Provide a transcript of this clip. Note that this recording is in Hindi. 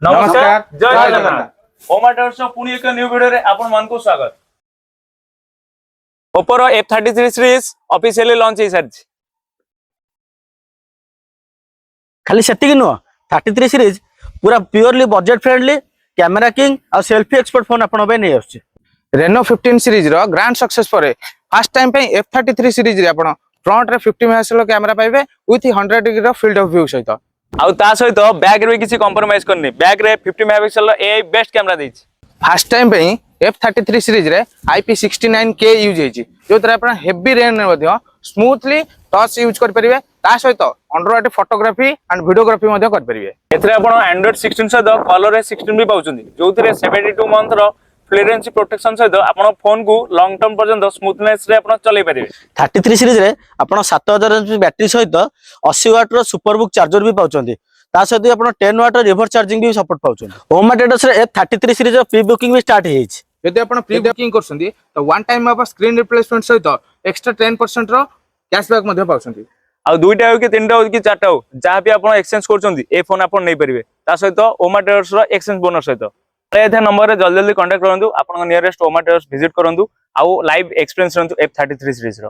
नमस्कार जय जय जगन्नाथ ओमा ट्रेडर्स पुणी एक न्यू वीडियो रे आपण मानकु स्वागत। ओप्पो रो F33 सीरीज ऑफिशियली लॉन्च हे सारछि। खाली सेटिंग नुह 33 सीरीज पूरा purely budget friendly camera king और सेल्फी एक्सपर्ट फोन आपण बे नै आछे। रेनो 15 सीरीज रो ग्रैंड सक्सेस पर फर्स्ट टाइम पे F33 सीरीज रे आपण फ्रंट रे 50 मेगापिक्सल कैमरा पाइबे विथ 100 डिग्री रो फील्ड ऑफ व्यू सहित आउ ता सहित बैक रे किसी कंप्रोमाइज करनी बैक रे 50 मेगापिक्सल एआई बेस्ट कैमरा देछि। फर्स्ट टाइम पे F33 सीरीज रे IP69K यूज हेछि जो तरह आपण हेवी रेन रे मध्य स्मूथली टच यूज कर परिबे ता सहित अंडरवाइट फोटोग्राफी एंड वीडियोग्राफी मध्य कर परिबे। एथरे आपण एंड्रॉइड 16 सहित कलर रे 16 भी पाउछन्ती जोथिरे 72 मंथ रो फ्लेरेंसी प्रोटेक्शन सहित आपण फोन को लॉन्ग टर्म पर्यंत स्मूथनेस रे आपण चलाई परिबे। 33 सीरीज रे आपण 7000 mAh बैटरी सहित 80 वाट रो सुपरबुक चार्जर भी पाउछन्ती ता सहित आपण 10 वाट रो रिवर्स चार्जिंग भी सपोर्ट पाउछन्ती। ओमा ट्रेडर्स रे F33 सीरीज रो प्री बुकिंग भी स्टार्ट हेछि। यदि आपण प्री बुकिंग करछन्ती तो वन टाइम आप स्क्रीन रिप्लेसमेंट सहित एक्स्ट्रा 10% रो कैशबैक मध्य पाउछन्ती। आ दुईटा हो कि तीनटा हो कि चारटा हो जहाँ भी आपण एक्सचेंज करछन्ती ए फोन आपण नै परिबे ता सहित ओमा ट्रेडर्स रो एक्सचेंज बोनस सहित एथे नंबर रे जल्दी जल्दी कांटेक्ट करंतु आपण नियरेस्ट ओमा ट्रेडर्स विजिट करंतु आउ लाइव एक्सपीरियंस रंतु F33 सीरीज रो।